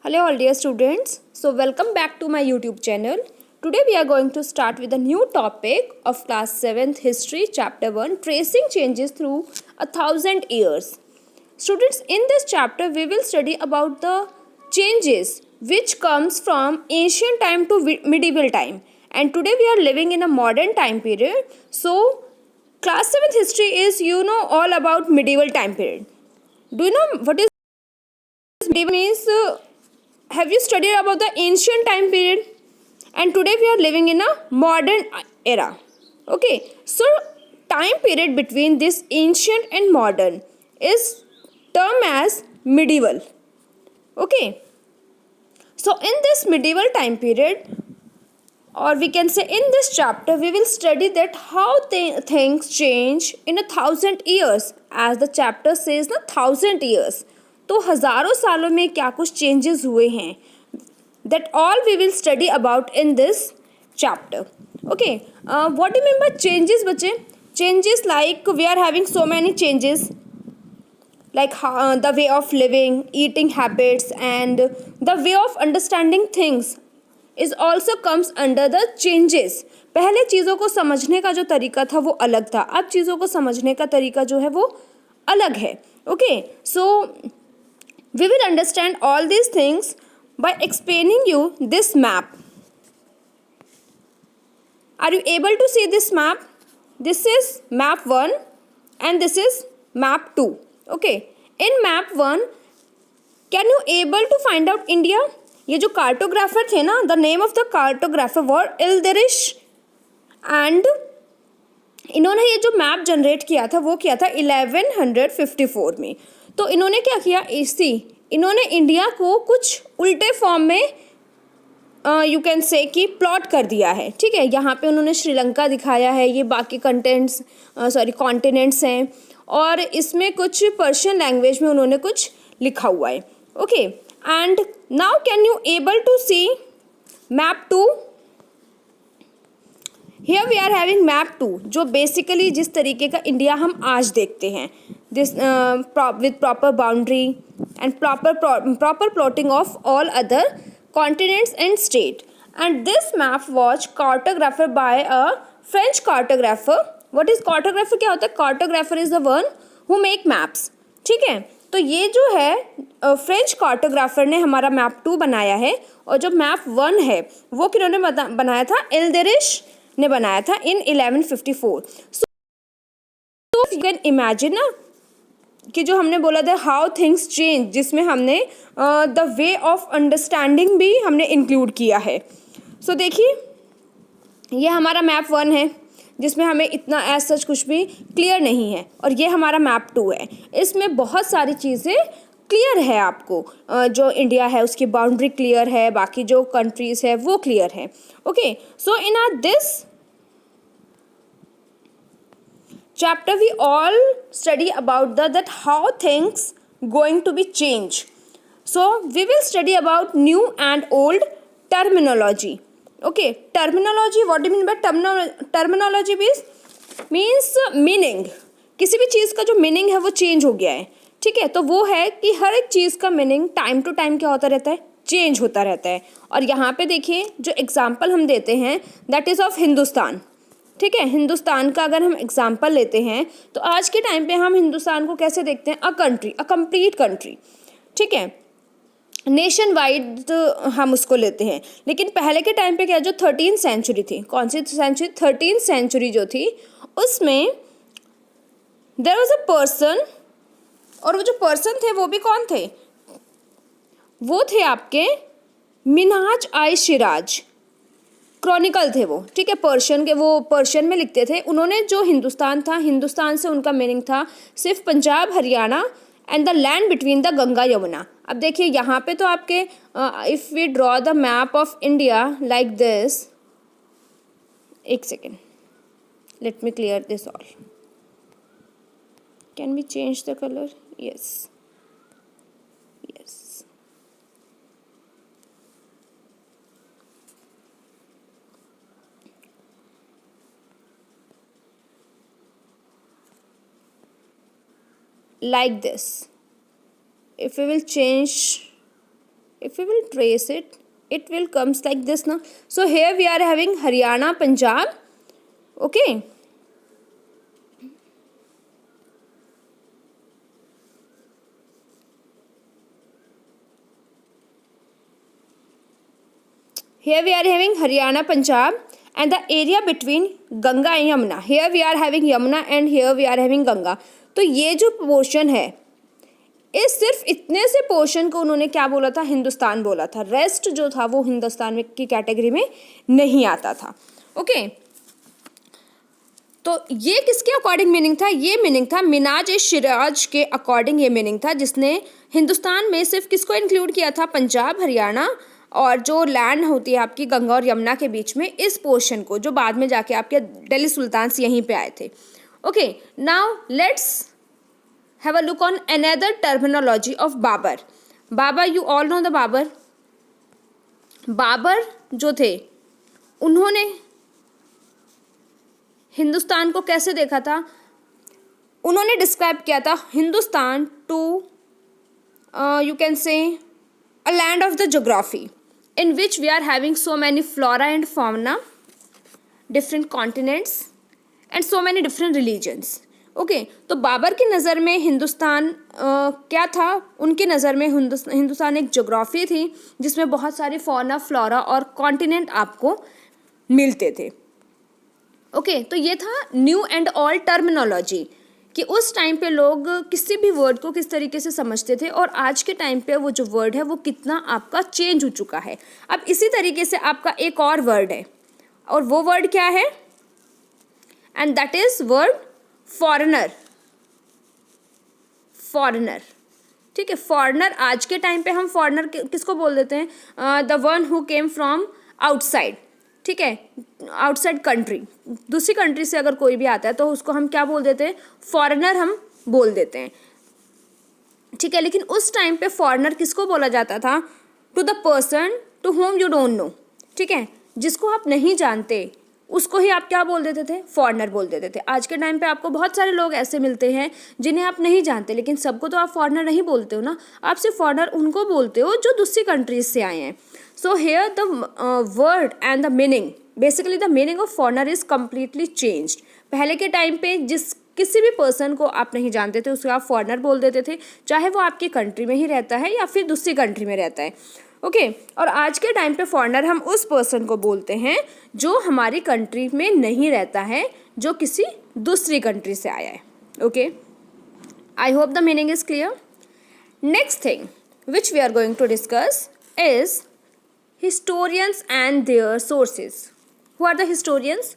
Hello all dear students. So welcome back to my YouTube channel. Today we are going to start with a new topic of class 7th history chapter 1 tracing changes through 1,000 years. Students, in this chapter we will study about the changes which comes from ancient time to medieval time, and today we are living in a modern time period. So class 7th history is all about medieval time period. Do you know what is medieval means? Have you studied about the ancient time period? And today we are living in a modern era. Okay, so time period between this ancient and modern is termed as medieval. Okay, so in this medieval time period, or we can say in this chapter, we will study that how things change in 1,000 years. As the chapter says na 1,000 years, तो हज़ारों सालों में क्या कुछ changes हुए हैं, that all we will study about in this chapter. Okay, what do you mean by changes बच्चे? Changes like we are having so many changes like the way of living, eating habits and the way of understanding things is also comes under the changes. पहले चीज़ों को समझने का जो तरीका था वो अलग था, अब चीज़ों को समझने का तरीका जो है वो अलग है. Okay, so we will understand all these things by explaining you this map. Are you able to see this map? This is map 1 and this is map 2. Okay, in map 1 can you able to find out India? ये जो cartographer थे ना, the name of the cartographer was इल्दरिश, and इन्होंने ये जो map generate किया था वो किया था 1154 में. तो इन्होंने क्या किया, इन्होंने इंडिया को कुछ उल्टे फॉर्म में यू कैन से कि प्लॉट कर दिया है. ठीक है, यहाँ पे उन्होंने श्रीलंका दिखाया है, ये बाकी कॉन्टिनेंट्स हैं, और इसमें कुछ पर्शियन लैंग्वेज में उन्होंने कुछ लिखा हुआ है. Okay, and now can you able to see map 2. Here we are having map 2, जो बेसिकली जिस तरीके का इंडिया हम आज देखते हैं, this with proper boundary and proper plotting of all other continents and state. And this map was cartographed by a French cartographer. What is cartographer? क्या होता है? Cartographer is the one who make maps. ठीक है, तो ये जो है French cartographer ने हमारा मैप 2 बनाया है, और जो मैप 1 है वो किन्होंने बनाया था, इल्दरिश ने बनाया था इन 1154. So you can imagine ना कि जो हमने बोला था हाउ थिंग्स चेंज, जिसमें हमने द वे ऑफ अंडरस्टैंडिंग भी हमने इंक्लूड किया है. सो देखिए, ये हमारा मैप 1 है जिसमें हमें इतना एज सच कुछ भी क्लियर नहीं है, और ये हमारा मैप 2 है. इसमें बहुत सारी चीज़ें क्लियर है आपको, जो इंडिया है उसकी बाउंड्री क्लियर है, बाकी जो कंट्रीज़ है वो क्लियर है. Okay, so in are this chapter we all study about that how things going to be changed. So we will study about new and old terminology. Okay, terminology, what do you mean by terminology? means meaning. किसी भी चीज़ का जो meaning है वो change हो गया है. ठीक है, तो वो है कि हर एक चीज़ का मीनिंग टाइम टू टाइम क्या होता रहता है, चेंज होता रहता है. और यहाँ पे देखिए जो एग्जाम्पल हम देते हैं दैट इज़ ऑफ हिंदुस्तान. ठीक है, हिंदुस्तान का अगर हम एग्जाम्पल लेते हैं तो आज के टाइम पे हम हिंदुस्तान को कैसे देखते हैं, a country, a complete country. ठीक है, नेशन वाइड हम उसको लेते हैं. लेकिन पहले के टाइम पे क्या, जो 13th सेंचुरी थी, कौन सी सेंचुरी, 13th सेंचुरी जो थी, उसमें देयर वाज अ पर्सन, और वो जो पर्सन थे वो भी कौन थे, वो थे आपके मिन्हाज आई सिराज, क्रॉनिकल थे वो. ठीक है, पर्शियन के, वो पर्शियन में लिखते थे. उन्होंने जो हिंदुस्तान था, हिंदुस्तान से उनका मीनिंग था सिर्फ Punjab, Haryana and the land between the Ganga Yamuna. अब देखिए यहाँ पे तो आपके if we draw the map of India like this, एक second, let me clear this all. Can we change the colour? Yes, yes. Like this, if we will change if we will trace it, it will comes like this now. So here we are having Haryana, Punjab. Okay. Here we are having Haryana, Punjab, and the area between Ganga and Yamuna. Here we are having Yamuna and here we are having Ganga. तो ये जो portion है, इस सिर्फ इतने से portion को उन्होंने क्या बोला था, हिंदुस्तान बोला था. रेस्ट जो था वो हिंदुस्तान में की कैटेगरी में नहीं आता था. ओके. तो ये किसके अकॉर्डिंग मीनिंग था? ये मीनिंग था मिनाज ए शिराज के अकॉर्डिंग. ये मीनिंग था जिसने हिंदुस्तान में सिर्फ किसको इंक्लूड किया था? पंजाब, हरियाणा और जो लैंड होती है आपकी गंगा और यमुना के बीच में, इस पोर्शन को, जो बाद में जाके आपके दिल्ली सुल्तान्स यहीं पे आए थे. Okay. Now let's have a look on another terminology of Babur. Babur, you all know the Babur. Babur जो थे, उन्होंने हिंदुस्तान को कैसे देखा था? उन्होंने डिस्क्राइब किया था Hindustan to you can say a land of the geography in which we are having so many flora and fauna, different continents and so many different religions. Okay. तो बाबर की नज़र में हिंदुस्तान क्या था? उनकी नज़र में हिंदुस्तान एक ज्योग्राफी थी जिसमें बहुत सारी फौना, फ्लोरा और कॉन्टिनेंट आपको मिलते थे. ओके. तो ये था न्यू एंड ऑल टर्मिनोलॉजी कि उस टाइम पे लोग किसी भी वर्ड को किस तरीके से समझते थे और आज के टाइम पे वो जो वर्ड है वो कितना आपका चेंज हो चुका है. अब इसी तरीके से आपका एक और वर्ड है और वो वर्ड क्या है? And that is word foreigner. Foreigner, ठीक है. फॉरेनर, आज के टाइम पे हम फॉरेनर किसको बोल देते हैं? The one who came from outside. ठीक है, आउटसाइड कंट्री, दूसरी कंट्री से अगर कोई भी आता है तो उसको हम क्या बोल देते हैं? फॉरेनर हम बोल देते हैं. ठीक है. लेकिन उस टाइम पे फॉरेनर किसको बोला जाता था? To the person to whom you don't know. ठीक है, जिसको आप नहीं जानते उसको ही आप क्या बोल देते थे? फॉरेनर बोल देते थे. आज के टाइम पे आपको बहुत सारे लोग ऐसे मिलते हैं जिन्हें आप नहीं जानते, लेकिन सबको तो आप फॉरेनर नहीं बोलते हो ना. आप सिर्फ फॉरेनर उनको बोलते हो जो दूसरी कंट्रीज से आए हैं. So here the word and the meaning, basically the meaning of foreigner is completely changed. पहले के टाइम पे किसी भी पर्सन को आप नहीं जानते थे उसको आप फॉरेनर बोल देते थे, चाहे वो आपकी कंट्री में ही रहता है या फिर दूसरी कंट्री में रहता है. ओके. और आज के टाइम पे फॉरेनर हम उस पर्सन को बोलते हैं जो हमारी कंट्री में नहीं रहता है, जो किसी दूसरी कंट्री से आया है. Okay. I hope the meaning is clear. Next thing which we are going to discuss is historians and their sources. Who are the historians?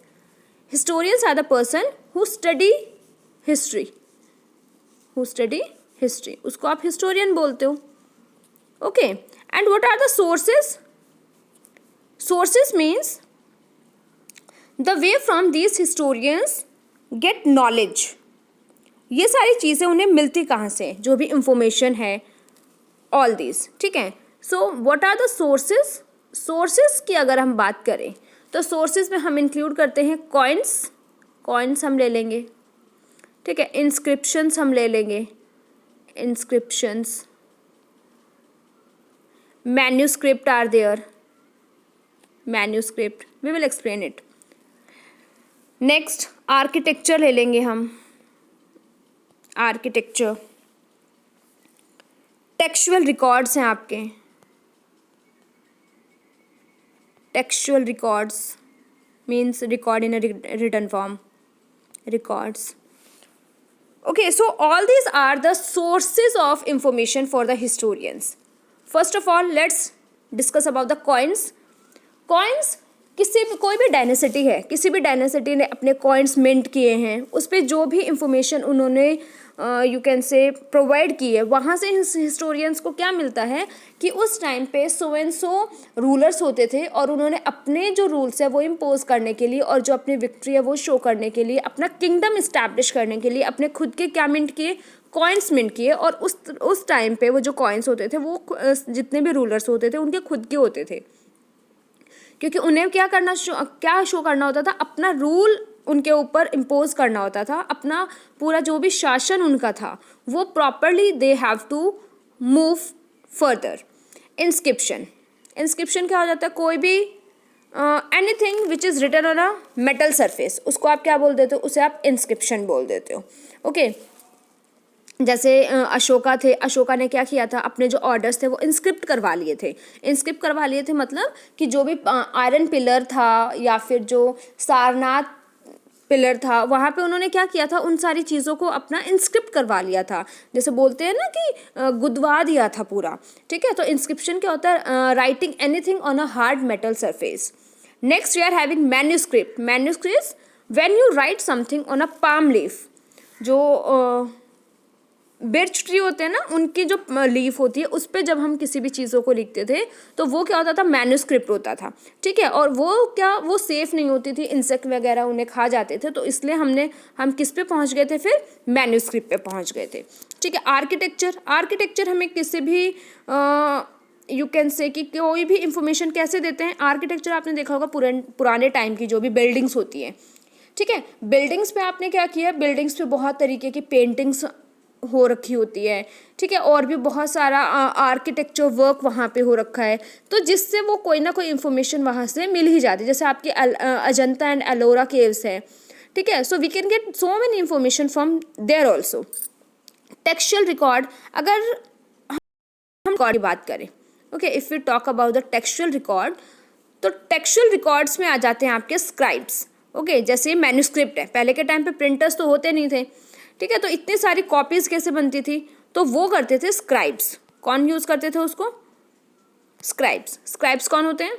Historians are the person who study history. Who study history. उसको आप historian बोलते हो. Okay. And what are the sources? Sources means the way from these historians get knowledge. ये सारी चीज़ें उन्हें मिलती कहाँ से? जो भी इंफॉर्मेशन है, all these. ठीक है. So what are the sources? Sources की अगर हम बात करें तो सोर्सेज में हम इंक्लूड करते हैं कॉइन्स हम ले लेंगे. ठीक है. इंस्क्रिप्शंस हम ले लेंगे. Inscriptions. Manuscript are there. Manuscript, we will explain it. Next architecture ले लेंगे हम. आर्किटेक्चर. टेक्सचुअल रिकॉर्ड्स हैं आपके. Textual records means record in a written form. Records. Okay, so all these are the sources of information for the historians. First of all, let's discuss about the coins. Coins, कोई भी dynasty है, किसी भी dynasty ने अपने coins mint किए हैं, उस पर जो भी इंफॉर्मेशन उन्होंने यू कैन से प्रोवाइड की है, वहाँ से हिस्टोरियंस को क्या मिलता है कि उस टाइम पे सो एंड सो रूलर्स होते थे और उन्होंने अपने जो रूल्स है वो इम्पोज करने के लिए और जो अपनी विक्ट्री है वो शो करने के लिए, अपना किंगडम इस्टेब्लिश करने के लिए अपने खुद के क्या मिंट किए? कॉइन्स मिंट किए. और उस टाइम पे वो जो कॉइन्स होते थे वो जितने भी रूलर्स होते थे उनके खुद के होते थे, क्योंकि उन्हें क्या शो करना होता था? अपना रूल उनके ऊपर इम्पोज करना होता था. अपना पूरा जो भी शासन उनका था वो properly they have to move further. Inscription, inscription क्या हो जाता है, कोई भी anything which is written on a metal surface, उसको आप क्या बोल देते हो, उसे आप इंस्क्रिप्शन बोल देते हो। ओके जैसे अशोका थे, अशोका ने क्या किया था, अपने जो ऑर्डर्स थे वो इंस्क्रिप्ट करवा लिए थे। इंस्क्रिप्ट करवा लिए थे मतलब कि जो भी आयरन पिलर था या फिर जो सारनाथ पिलर था, वहाँ पे उन्होंने क्या किया था, उन सारी चीज़ों को अपना इंस्क्रिप्ट करवा लिया था, जैसे बोलते हैं ना कि गुदवा दिया था पूरा। ठीक है, तो इंस्क्रिप्शन क्या होता है, writing anything on a hard metal surface. Next we are having manuscript. Manuscript when you write something on a palm leaf, जो बिर्च ट्री होते हैं ना, उनकी जो लीफ होती है उस पर जब हम किसी भी चीज़ों को लिखते थे तो वो क्या होता था, मैन्यूस्क्रिप्ट होता था। ठीक है, और वो सेफ़ नहीं होती थी, इंसेक्ट वगैरह उन्हें खा जाते थे, तो इसलिए हम किस पे पहुंच गए थे, फिर मैन्यूस्क्रिप्ट पे पहुंच गए थे। ठीक है, आर्किटेक्चर हमें किसी भी यू कैन से कि कोई भी इंफॉर्मेशन कैसे देते हैं। आर्किटेक्चर आपने देखा होगा पुराने टाइम की जो भी बिल्डिंग्स होती हैं। ठीक है, बिल्डिंग्स पे आपने क्या किया, बिल्डिंग्स पे बहुत तरीके की पेंटिंग्स हो रखी होती है। ठीक है, और भी बहुत सारा आर्किटेक्चर वर्क वहाँ पे हो रखा है, तो जिससे वो कोई ना कोई इन्फॉर्मेशन वहाँ से मिल ही जाती है। जैसे आपकी अजंता एंड एलोरा केव्स है। ठीक है, so we can get so many information from there also. Textual record, अगर हम रिकॉर्ड की बात करें, okay, if you talk about the textual record, तो टेक्सचुअल रिकॉर्ड्स में आ जाते हैं आपके स्क्राइब्स। ओके, जैसे मैन्यूस्क्रिप्ट है, पहले के टाइम पे प्रिंटर्स तो होते नहीं थे। ठीक है, तो इतनी सारी कॉपीज़ कैसे बनती थी, तो वो करते थे स्क्राइब्स। कौन यूज़ करते थे उसको, स्क्राइब्स। स्क्राइब्स कौन होते हैं,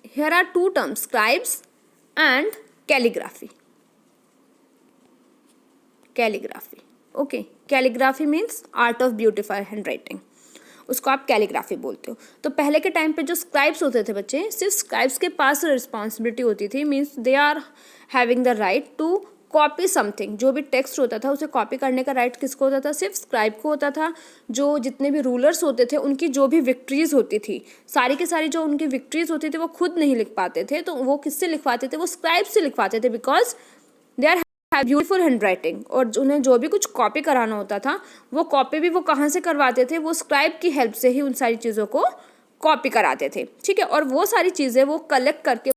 here are two terms, scribes and calligraphy. Calligraphy, okay, calligraphy means art of beautify handwriting, उसको आप कैलीग्राफी बोलते हो। तो पहले के टाइम पे जो स्क्राइब्स होते थे बच्चे, सिर्फ स्क्राइब्स के पास रिस्पॉन्सिबिलिटी होती थी, means they are having the right to copy something. जो भी टेक्स्ट होता था उसे कॉपी करने का राइट किसको होता था, सिर्फ स्क्राइब को होता था। जो जितने भी रूलर्स होते थे उनकी जो भी विक्ट्रीज होती थी, सारी की सारी जो उनकी विक्ट्रीज होती थी वो खुद नहीं लिख पाते थे, तो वो किससे लिखवाते थे, वो स्क्राइब से लिखवाते थे, because they are beautiful hand writing. और उन्हें जो भी कुछ कॉपी कराना होता था, वो कॉपी भी वो कहाँ से करवाते थे, वो स्क्राइब की हेल्प से ही उन सारी चीज़ों को कॉपी कराते थे। ठीक है, और वो सारी चीज़ें वो कलेक्ट करके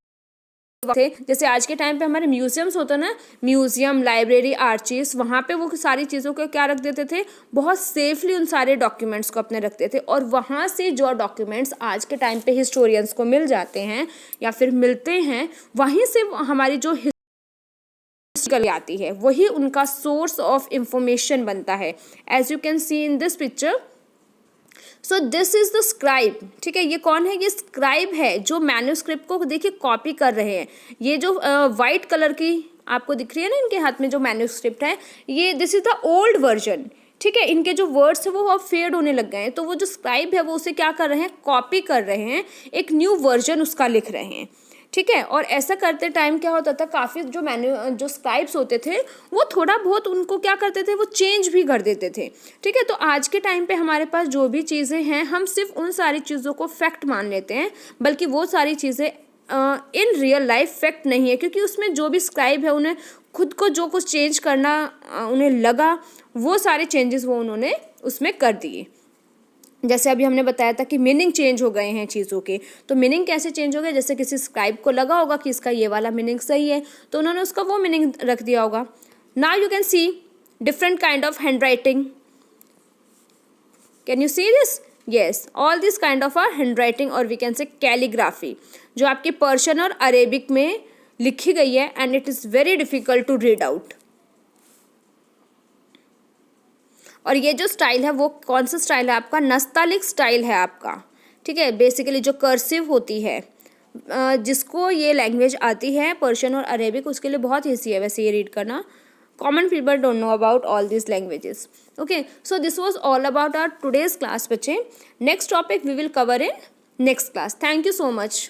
थे। जैसे आज के टाइम पे हमारे म्यूजियम्स होता है ना, म्यूजियम, लाइब्रेरी, आर्चीव्स, वहाँ पे वो सारी चीज़ों को क्या रख देते थे, बहुत सेफली उन सारे डॉक्यूमेंट्स को अपने रखते थे। और वहाँ से जो डॉक्यूमेंट्स आज के टाइम पे हिस्टोरियंस को मिल जाते हैं या फिर मिलते हैं, वहीं से हमारी जो आती है, वही उनका सोर्स ऑफ इंफॉर्मेशन बनता है। As you can see in this picture, so this is the scribe. ठीक है, ये कौन है, ये स्क्राइब है जो मैन्यूस्क्रिप्ट को देखिए कॉपी कर रहे हैं। ये जो वाइट कलर की आपको दिख रही है ना इनके हाथ में जो मैन्यूस्क्रिप्ट है, ये this is the old version. ठीक है, इनके जो वर्ड्स है वो अब फेड होने लग गए हैं, तो वो जो स्क्राइब है वो उसे क्या कर रहे हैं, कॉपी कर रहे हैं, एक न्यू वर्जन उसका लिख रहे हैं। ठीक है, और ऐसा करते टाइम क्या होता था, काफ़ी जो स्क्राइब्स होते थे वो थोड़ा बहुत उनको क्या करते थे, वो चेंज भी कर देते थे। ठीक है, तो आज के टाइम पे हमारे पास जो भी चीज़ें हैं, हम सिर्फ उन सारी चीज़ों को फैक्ट मान लेते हैं, बल्कि वो सारी चीज़ें इन रियल लाइफ फैक्ट नहीं है, क्योंकि उसमें जो भी स्क्राइब है उन्हें खुद को जो कुछ चेंज करना उन्हें लगा, वो सारे चेंजेस वो उन्होंने उसमें कर दिए। जैसे अभी हमने बताया था कि मीनिंग चेंज हो गए हैं चीज़ों के, तो मीनिंग कैसे चेंज हो गए, जैसे किसी स्क्राइब को लगा होगा कि इसका ये वाला मीनिंग सही है, तो उन्होंने उसका वो मीनिंग रख दिया होगा। Now you can see different kind of hand writing, can you see this, yes, all this kind of are hand writing, और वी कैन से कैलीग्राफी, जो आपके पर्शियन और अरेबिक में लिखी गई है, and it is very difficult to read out. और ये जो स्टाइल है वो कौन सा स्टाइल है आपका, नस्तालिक स्टाइल है आपका। ठीक है, बेसिकली जो कर्सिव होती है, जिसको ये लैंग्वेज आती है पर्शियन और अरेबिक, उसके लिए बहुत ईजी है वैसे ये रीड करना। Common people don't know about all this languages. Okay, so this was all about our today's class बच्चे। Next topic we will cover in next class. Thank you so much.